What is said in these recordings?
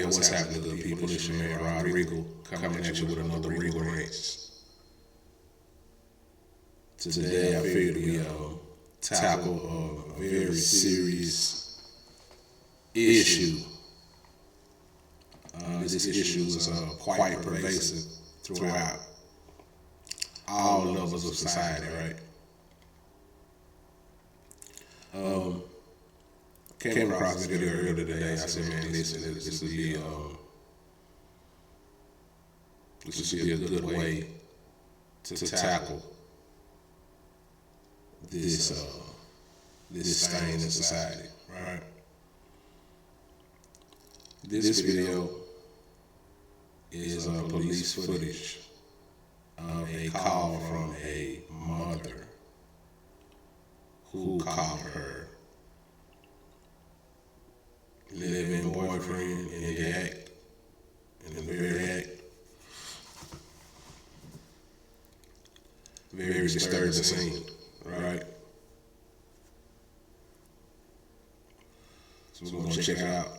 Yeah, what's happening, good people? It's your man RodRegal coming at you with another Regal Rants. Today, I figured we tackle a very serious issue. This issue is quite pervasive throughout all levels of society, right? Came across this video earlier today. I said, man, listen, this would be a good way to tackle this stain in society, right? This video is police footage of a call from a mother who called her live-in boyfriend in the very act. Very disturbing scene, right? So we're gonna check it out.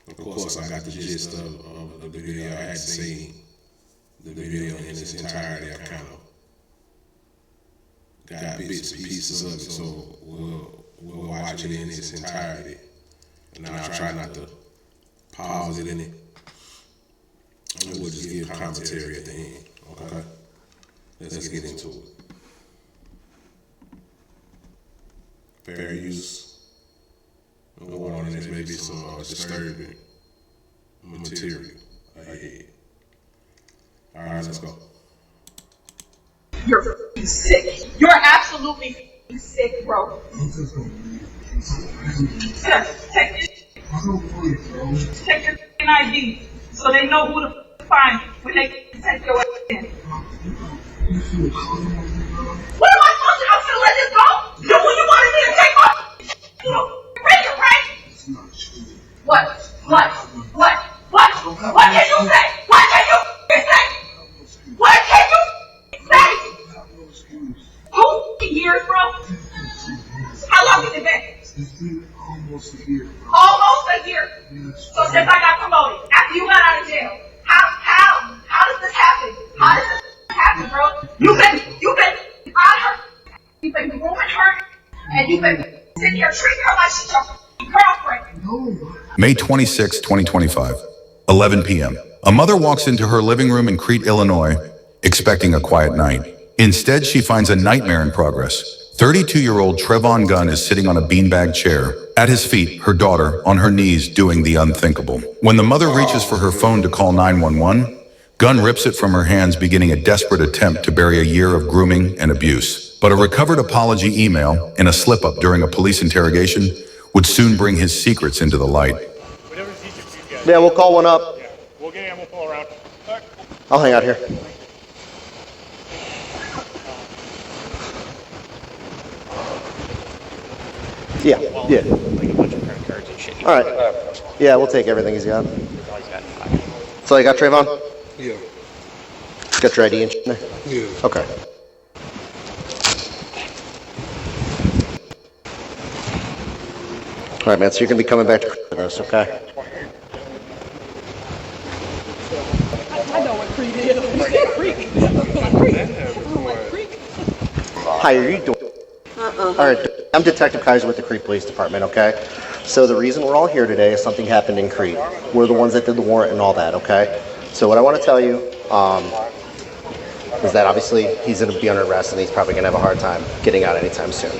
Of course, I got the gist of the video. I hadn't seen the video in its entirety. I kind of got bits and pieces of it, so we'll watch it in its entirety, and I'll try not to pause it in it, and we'll just give commentary at the end, okay? Let's get into it. Fair use. No warning, there may be some disturbing material ahead. All right, let's go. You're sick. You're absolutely sick, bro. Take your ID so they know who to find when they take your ass in. What am I supposed to do? I'm gonna let this go? You wanted me to take off? Radio, right? What? What can you say? What can you say? What can you say? 2 years, bro? How long has it been? It's been almost a year. Almost a year? Yes. So since I got promoted, after you got out of jail, how does this happen? How does this happen, bro? You've been on her, you've been grooming her, and you've been sitting here treating her like she's your girlfriend. No. May 26, 2025, 11 p.m. A mother walks into her living room in Crete, Illinois, expecting a quiet night. Instead, she finds a nightmare in progress. 32-year-old Trevon Gunn is sitting on a beanbag chair. At his feet, her daughter, on her knees, doing the unthinkable. When the mother reaches for her phone to call 911, Gunn rips it from her hands, beginning a desperate attempt to bury a year of grooming and abuse. But a recovered apology email and a slip-up during a police interrogation would soon bring his secrets into the light. Yeah, we'll call one up. Yeah, we'll get in, we'll pull around. Right. I'll hang out here. Yeah. Like a bunch of credit cards and shit. All right. Yeah, we'll take everything he's got. So you got Trayvon? Yeah. Got your ID and shit in there? Yeah. Okay. All right, man, so you're going to be coming back to with us, okay? I know what Creek is. You said Creek. How are you doing? All right, I'm Detective Kaiser with the Crete Police Department, okay? So the reason we're all here today is something happened in Crete. We're the ones that did the warrant and all that, okay? So what I want to tell you is that obviously he's going to be under arrest and he's probably going to have a hard time getting out anytime soon.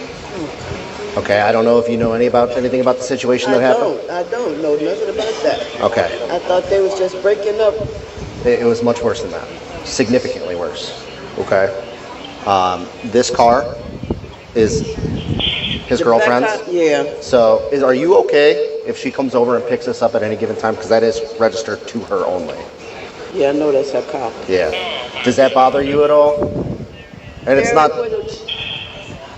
Okay, I don't know if you know anything about the situation that happened. I don't know nothing about that. Okay. I thought they was just breaking up. It was much worse than that. Significantly worse. Okay. This car is his girlfriend's. Yeah. So, are you okay if she comes over and picks us up at any given time? Because that is registered to her only. Yeah, I know that's her car. Yeah. Does that bother you at all? And it's not.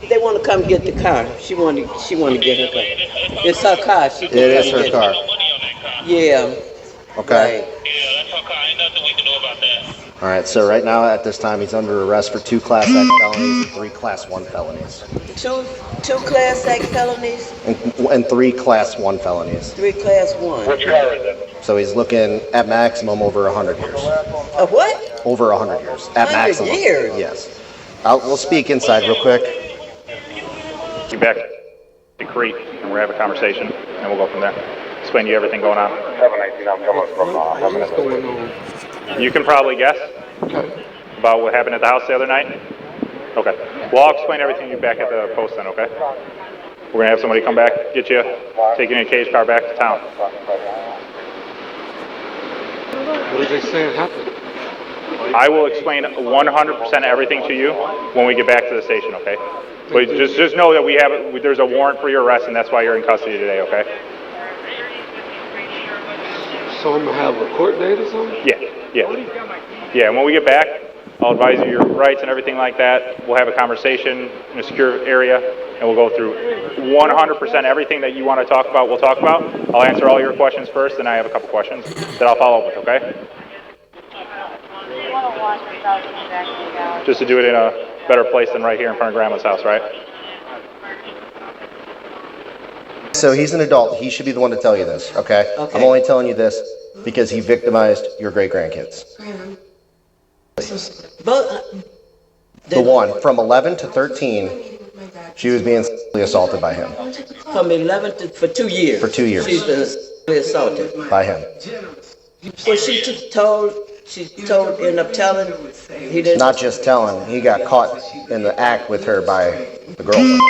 They want to come get the car. She want to get her car. It's her car. She can It is come her get car. Yeah. Okay. Right. Yeah, that's okay. Ain't nothing we can do about that. All right, so right now at this time he's under arrest for 2 Class X felonies and 3 Class 1 felonies. Two Class X felonies, And 3 Class 1 felonies. 3 Class 1. Which car is it? So he's looking at maximum over 100 years. A what? Over 100 years. At 100 maximum. years? Yes. We'll speak inside real quick. You back to Crete, and we're having a conversation, and we'll go from there. Explain to you everything going on. 719, I'm coming from What's going on? You can probably guess about what happened at the house the other night? Okay. Well, I'll explain everything to you back at the post then, okay? We're going to have somebody come back, get you, take you in a cage car back to town. What did they say happened? I will explain 100% everything to you when we get back to the station, okay? But just know that there's a warrant for your arrest, and that's why you're in custody today, okay? So I'm gonna have a court date or something? Yeah, and when we get back, I'll advise you your rights and everything like that. We'll have a conversation in a secure area, and we'll go through 100% everything that you want to talk about, we'll talk about. I'll answer all your questions first, and I have a couple questions that I'll follow up with, okay? Just to do it in a better place than right here in front of Grandma's house, right? So he's an adult. He should be the one to tell you this, okay? Okay. I'm only telling you this because he victimized your great-grandkids. But The one from 11 to 13, she was being sexually assaulted by him. from 11 to for 2 years. For 2 years. She's been sexually assaulted. By him. Well, she ended up telling. He didn't. Not just telling, he got caught in the act with her by the girlfriend.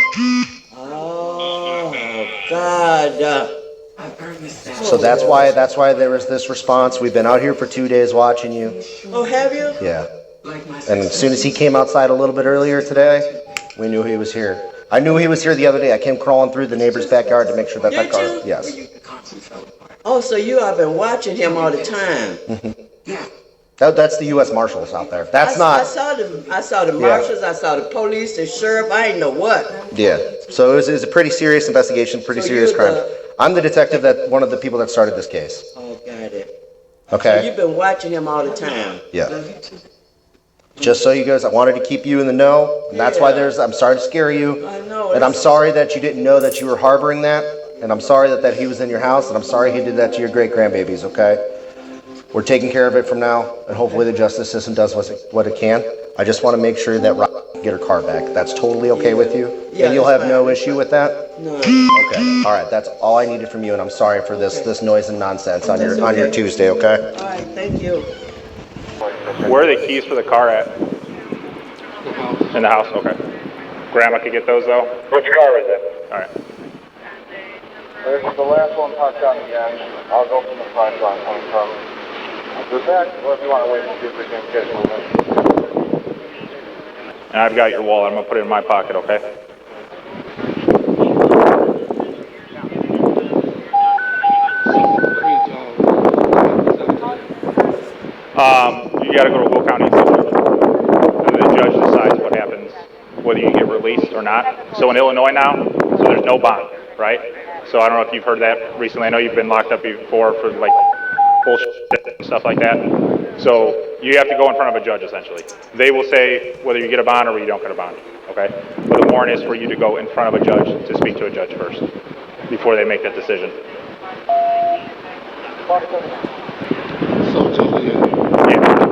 Oh God. So that's why there was this response. We've been out here for 2 days watching you. Oh, have you? Yeah. And as soon as he came outside a little bit earlier today, we knew he was here. I knew he was here the other day. I came crawling through the neighbor's backyard to make sure that Did car. you? Yes. Oh, so you have been watching him all the time. That's the U.S. Marshals out there. That's I not. saw the marshals. I saw the police, the sheriff. I ain't know what. Yeah. So it was a pretty serious investigation, pretty So serious you're crime. the- I'm the detective one of the people that started this case. Oh, got it. Okay. So you've been watching him all the time. Yeah. Just so you guys, I wanted to keep you in the know, and that's why I'm sorry to scare you. I know. And I'm sorry that you didn't know that you were harboring that, and I'm sorry that he was in your house, and I'm sorry he did that to your great-grandbabies, okay? We're taking care of it from now, and hopefully the justice system does what it can. I just want to make sure that Rob can get her car back. That's totally okay with you? Yeah, And you'll that's have no fine. issue with that? No. Okay. All right, that's all I needed from you, and I'm sorry for this noise and nonsense on your Tuesday, okay? All right. Thank you. Where are the keys for the car at? The house. In the house, okay. Grandma could get those though? Which car is it? All right. There's the last one parked on the end. I'll go from the front where I'm coming from. The back, or if you want to wait and see if we can get moving. And I've got your wallet. I'm going to put it in my pocket, okay? You got to go to Will County Institute. And the judge decides what happens, whether you get released or not. So in Illinois now, so there's no bond, right? So I don't know if you've heard that recently. I know you've been locked up before for like bullshit and stuff like that. So you have to go in front of a judge essentially. They will say whether you get a bond or you don't get a bond, okay? But the warrant is for you to go in front of a judge to speak to a judge first before they make that decision. So Julia, Yeah.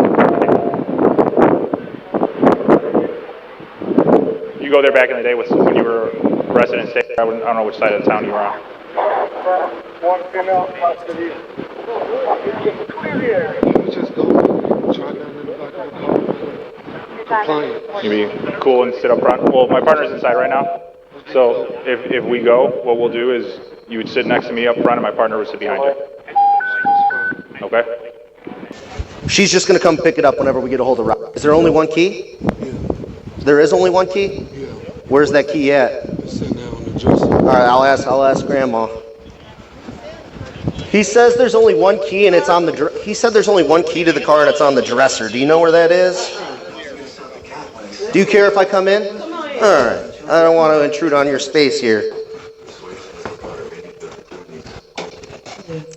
You go there back in the day when you were arrested in state. I don't know which side of the town you were on. One female custody. we just go try down in the back of the car. Compliant. You be cool and sit up front. Well, my partner's inside right now. So if we go, what we'll do is you would sit next to me up front and my partner would sit behind you. Okay? She's just going to come pick it up whenever we get a hold of Rob. Is there only one key? Yeah. There is only one key? Yeah. Where's that key at? It's sitting there on the dresser. All right, I'll ask Grandma. He says there's only one key and it's on the. He said there's only one key to the car and it's on the dresser. Do you know where that is? Do you care if I come in? All right. I don't want to intrude on your space here.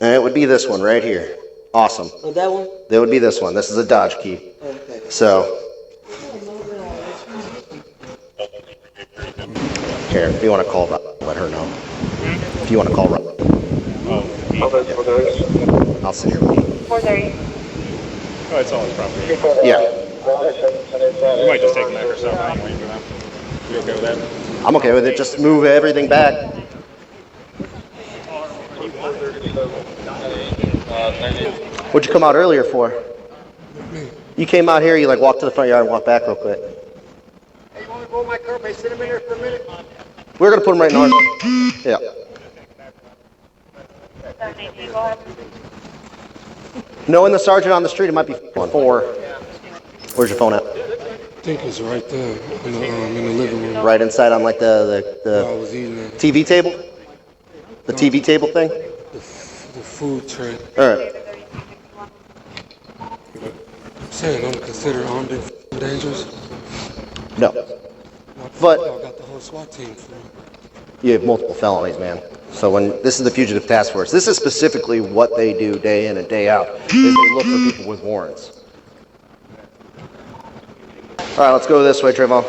And it would be this one right here. Awesome. Oh, that one? That would be this one. This is a Dodge key. So, here, if you want to call Rob, let her know. If you want to call Rob. I'll sit here with you. 4:30. Oh, it's all his property. Yeah. We might just take him back ourselves anyway for them. You okay with that? I'm okay with it. Just move everything back. What'd you come out earlier for? You came out here, you like walked to the front yard and walked back real quick. Hey, you want to go my car? May I sit him in here for a minute? We're going to put him right in ours. Yeah. Knowing the sergeant on the street, it might be 4. Where's your phone at? I think it's right there in the living room. Right inside on like I the was eating TV table? The TV table thing? the food tray. All right. I'm saying I'm considered armed and dangerous. No. But But I got the whole SWAT team for me. you have multiple felonies, man. So when this is the Fugitive Task Force, this is specifically what they do day in and day out, is they look for people with warrants. All right, let's go this way, Trayvon.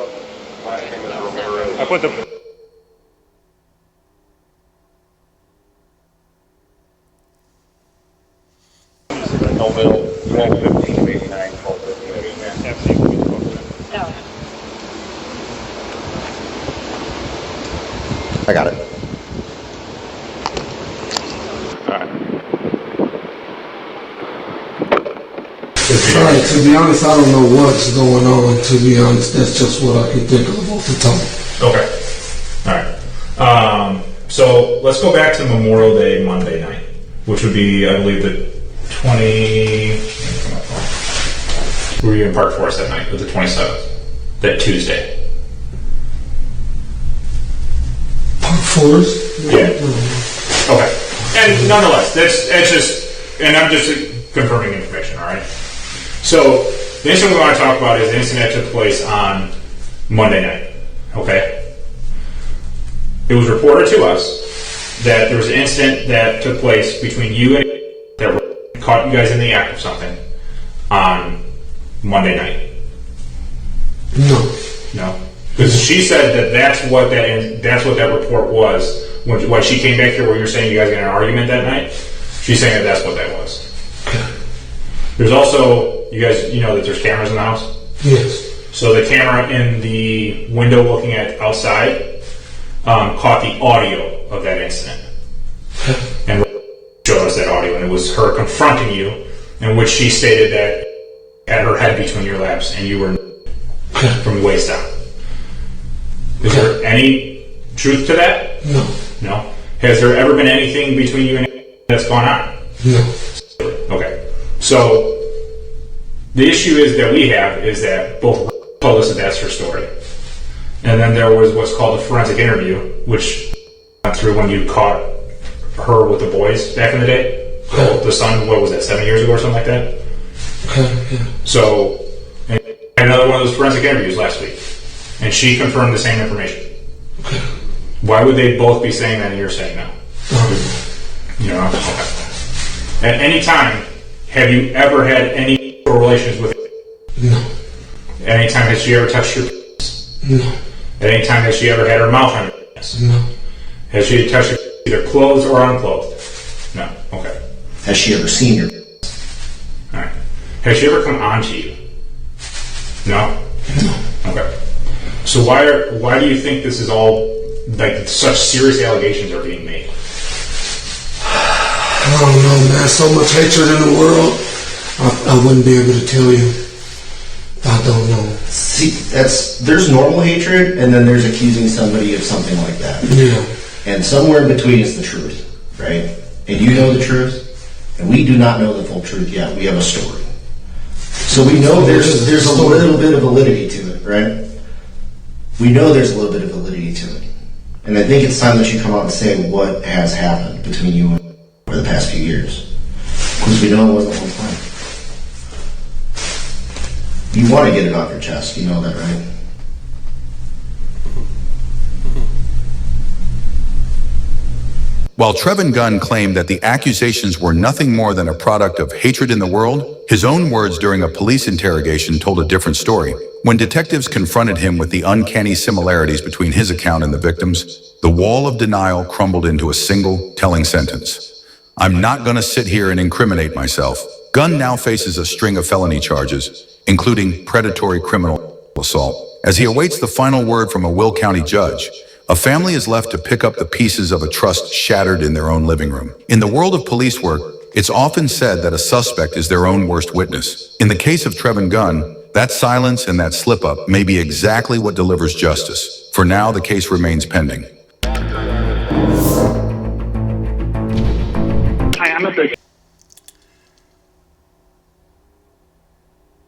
I put the... I got it. Alright, to be honest, I don't know what's going on, to be honest. That's just what I can think of off the top. Okay. All right. So let's go back to Memorial Day Monday night, which would be, I believe, the 20... We were in Park Forest that night, but the 27th. That Tuesday. Park Forest? Yeah. Okay. And nonetheless, that's just... And I'm just confirming information, all right? So the incident we want to talk about is the incident that took place on Monday night, okay? It was reported to us that there was an incident that took place between you and that caught you guys in the act of something on Monday night. No. Because she said that that's what that report was. When she came back here where you're saying you guys got in an argument that night, she's saying that that's what that was. There's also, you guys, you know that there's cameras in the house? Yes. So the camera in the window looking at outside caught the audio of that incident. And showed us that audio, and it was her confronting you, in which she stated that had her head between your laps and you were from the waist down. Is there any truth to that? No. No? Has there ever been anything between you and that's gone on? No. Okay. So the issue is that we have is that both told us that that's her story. And then there was what's called a forensic interview, which went through when you caught her with the boys back in the day. So the son, what was that, 7 years ago or something like that? Yeah. So, and another one of those forensic interviews last week. And she confirmed the same information. Why would they both be saying that and you're saying no? You know? Okay. At any time, have you ever had any relations with her? No. At any time has she ever touched your penis? No. At any time has she ever had her mouth on your penis? No. Has she touched your either clothed or unclothed? No. Okay. Has she ever seen your? Alright. Has she ever come on to you? No? No. Okay. So why do you think this is all, like, such serious allegations are being made? I don't know, man. So much hatred in the world. I wouldn't be able to tell you. I don't know. See, there's normal hatred, and then there's accusing somebody of something like that. Yeah. And somewhere in between is the truth, right? And you know the truth, and we do not know the full truth yet. We have a story. So we know there's a little bit of validity to it, right? We know there's a little bit of validity to it. And I think it's time that you come out and say what has happened between you and over the past few years. Because we know it wasn't one time. You want to get it off your chest, you know that, right? While Trevin Gunn claimed that the accusations were nothing more than a product of hatred in the world, his own words during a police interrogation told a different story. When detectives confronted him with the uncanny similarities between his account and the victim's, the wall of denial crumbled into a single, telling sentence. "I'm not going to sit here and incriminate myself." Gunn now faces a string of felony charges, including predatory criminal assault. As he awaits the final word from a Will County judge, a family is left to pick up the pieces of a trust shattered in their own living room. In the world of police work, it's often said that a suspect is their own worst witness. In the case of Trevin Gunn, that silence and that slip-up may be exactly what delivers justice. For now, the case remains pending.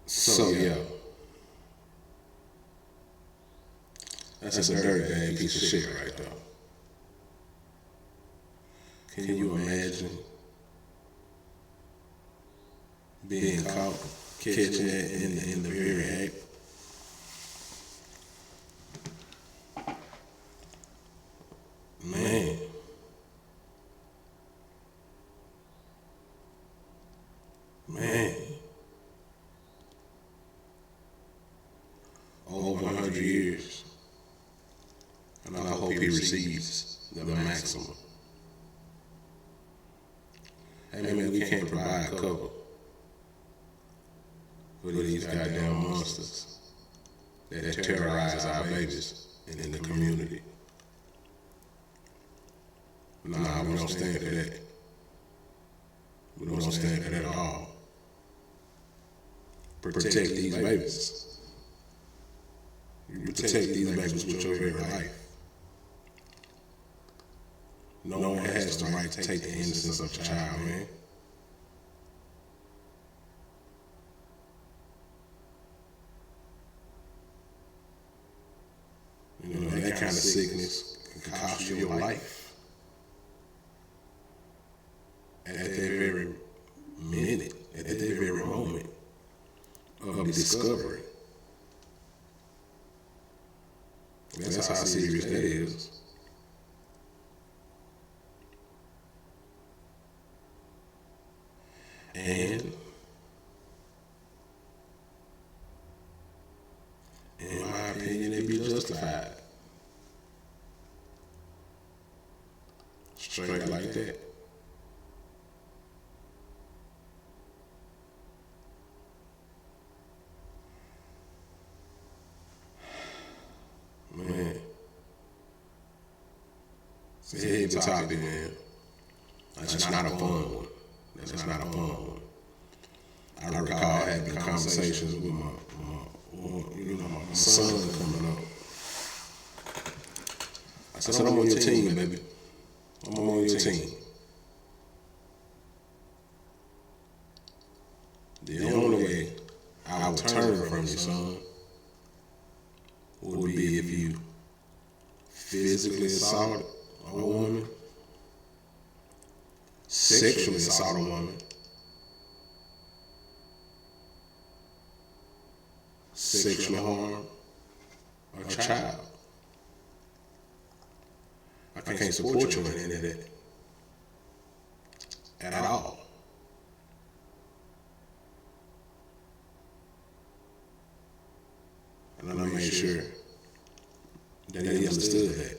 So yeah, that's a dirty bad piece of shit right there. Can you imagine being caught, catching that in the very act? Man. Man. Over 100 years. And I hope he receives the maximum. Hey man, we can't provide cover for these goddamn monsters that terrorize our babies in the community. Nah, we don't stand for that. We don't stand for that at all. Protect these babies. You protect these babies with your very life. No one has the right to take the innocence of a child, man. You know, that kind of sickness can cost you your life. At that very minute, at that very moment of the discovery. That's how serious that is. And in my opinion, they be justified. Straight like that. Man. It's a heavy topic, man. That's not a fun one. That's not a fun one. I recall having conversations with my son coming up. I said, I'm on your team, baby. I'm on your team. The only way I would turn from you, son, would be if you physically assault a woman, sexually assault a woman, sexually harm a child. I can't support you in any of that at all. And I made sure that he understood that.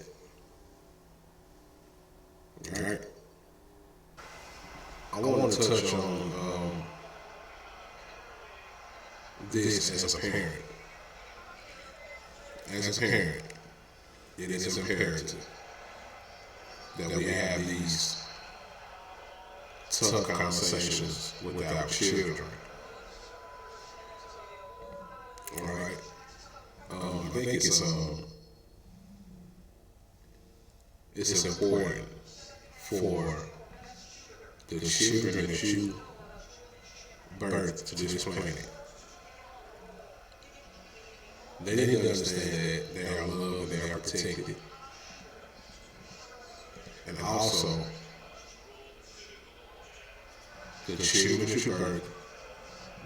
All right. I want to touch on this as a parent. As a parent, it is imperative that we have these tough conversations with our children. All right. I think it's important for the children that you birthed to this planet. They need to understand that they are loved, they are protected. And also, the children that you birth,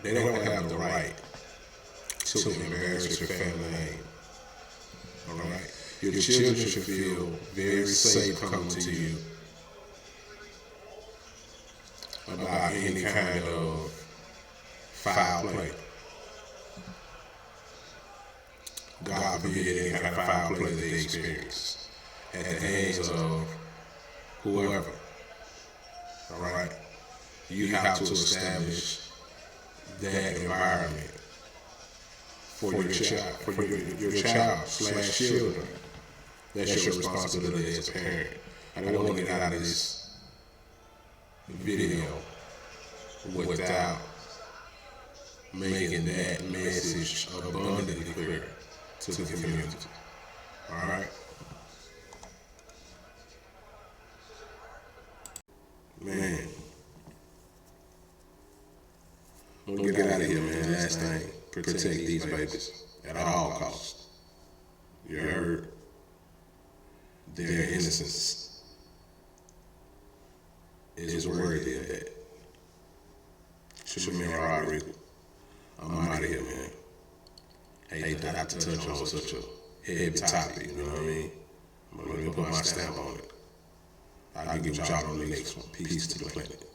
they don't have the right to embarrass your family name. All right? Your children should feel very safe coming to you about any kind of foul play. God forbid any kind of foul play that they experience at the hands of whoever. All right? You have to establish that environment for your child, your child/children. That's your responsibility as a parent. I don't want to get out of this video without making that message abundantly clear to the community. All right? Man. We'll get out of here, man. Last thing, protect these babies at all costs. You heard? Their innocence is worthy of that. Shoot me on RodRegal. I'm out of here, man. Hate to have to touch on such a heavy topic, you know what I mean? But let me put my stamp on it. I'll give y'all on the next one. Peace to the planet.